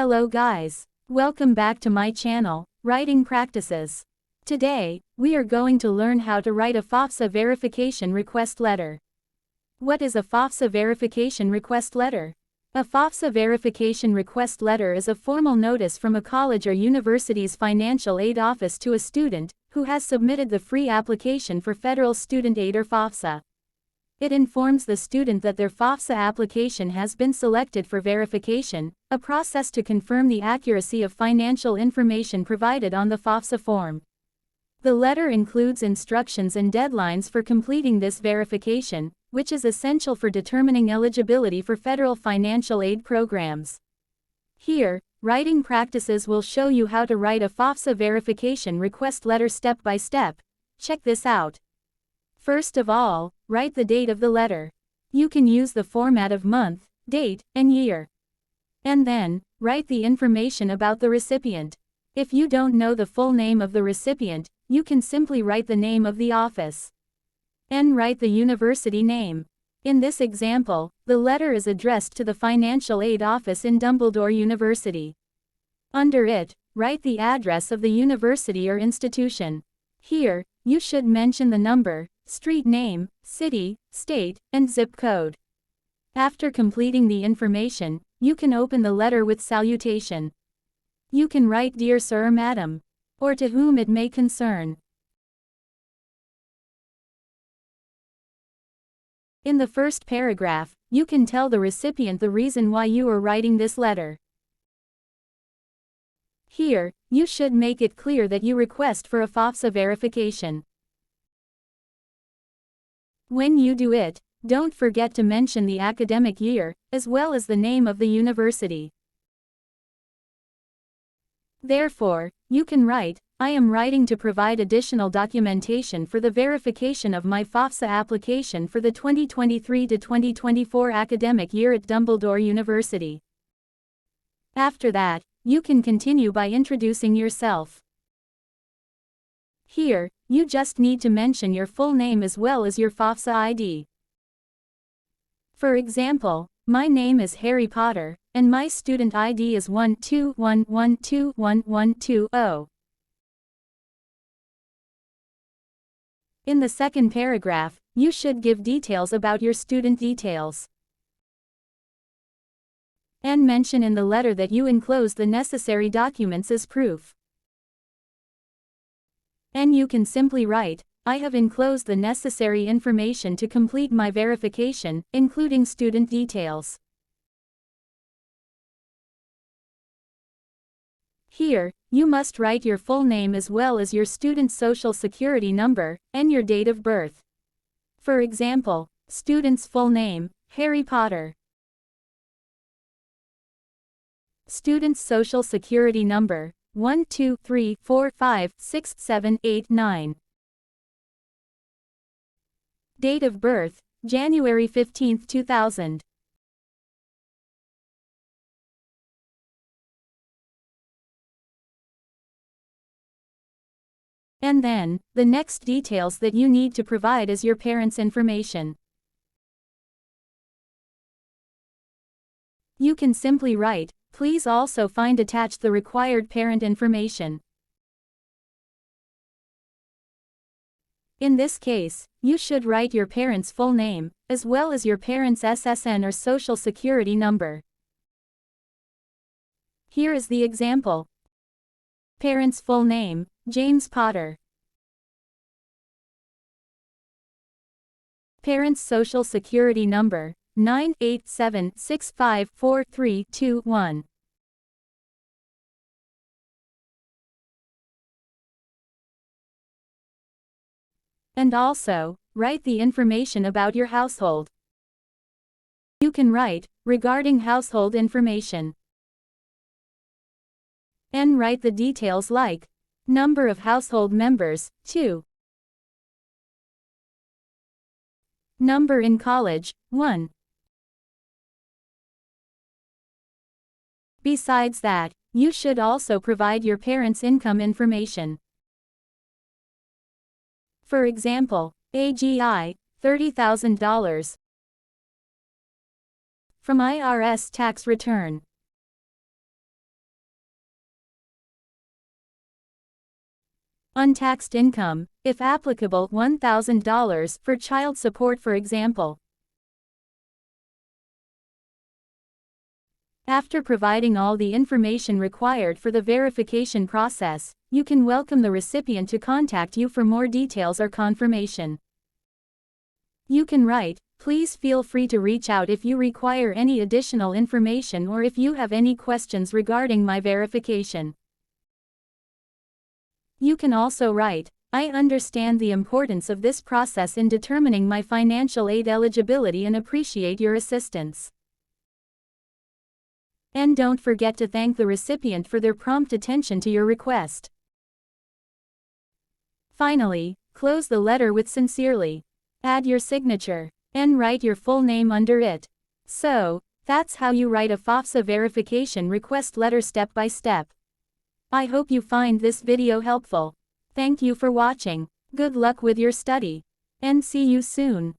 Hello guys. Welcome back to my channel, Writing Practices. Today, we are going to learn how to write a FAFSA Verification Request Letter. What is a FAFSA Verification Request Letter? A FAFSA Verification Request Letter is a formal notice from a college or university's financial aid office to a student who has submitted the free application for federal student aid or FAFSA. It informs the student that their FAFSA application has been selected for verification, a process to confirm the accuracy of financial information provided on the FAFSA form. The letter includes instructions and deadlines for completing this verification, which is essential for determining eligibility for federal financial aid programs. Here, Writing Practices will show you how to write a FAFSA verification request letter step by step. Check this out. First of all, write the date of the letter. You can use the format of month, date, and year. And then, write the information about the recipient. If you don't know the full name of the recipient, you can simply write the name of the office. And write the university name. In this example, the letter is addressed to the Financial Aid Office in Dumbledore University. Under it, write the address of the university or institution. Here, you should mention the number, street name, city, state, and zip code. After completing the information, you can open the letter with salutation. You can write Dear Sir or Madam, or to whom it may concern. In the first paragraph, you can tell the recipient the reason why you are writing this letter. Here, you should make it clear that you request for a FAFSA verification. When you do it, don't forget to mention the academic year, as well as the name of the university. Therefore, you can write, I am writing to provide additional documentation for the verification of my FAFSA application for the 2023 to 2024 academic year at Dumbledore University. After that, you can continue by introducing yourself. Here, you just need to mention your full name as well as your FAFSA ID. For example, my name is Harry Potter, and my student ID is 121121120. In the second paragraph, you should give details about your student details. And mention in the letter that you enclose the necessary documents as proof. And you can simply write, I have enclosed the necessary information to complete my verification, including student details. Here, you must write your full name as well as your student's social security number, and your date of birth. For example, student's full name, Harry Potter. Student's social security number, 123456789. Date of birth, January 15, 2000. And then, the next details that you need to provide is your parents' information. You can simply write, please also find attached the required parent information. In this case, you should write your parents' full name, as well as your parents' SSN or social security number. Here is the example. Parents' full name, James Potter. Parents' social security number, 987654321. And also, write the information about your household. You can write, regarding household information. And write the details like, number of household members, 2. Number in college, 1. Besides that, you should also provide your parents' income information. For example, AGI, $30,000. From IRS tax return. Untaxed income, if applicable, $1,000 for child support, for example. After providing all the information required for the verification process, you can welcome the recipient to contact you for more details or confirmation. You can write, "Please feel free to reach out if you require any additional information or if you have any questions regarding my verification." You can also write, "I understand the importance of this process in determining my financial aid eligibility and appreciate your assistance." And don't forget to thank the recipient for their prompt attention to your request. Finally, close the letter with "Sincerely." Add your signature, and write your full name under it. So, that's how you write a FAFSA verification request letter step by step. I hope you find this video helpful. Thank you for watching. Good luck with your study. And see you soon.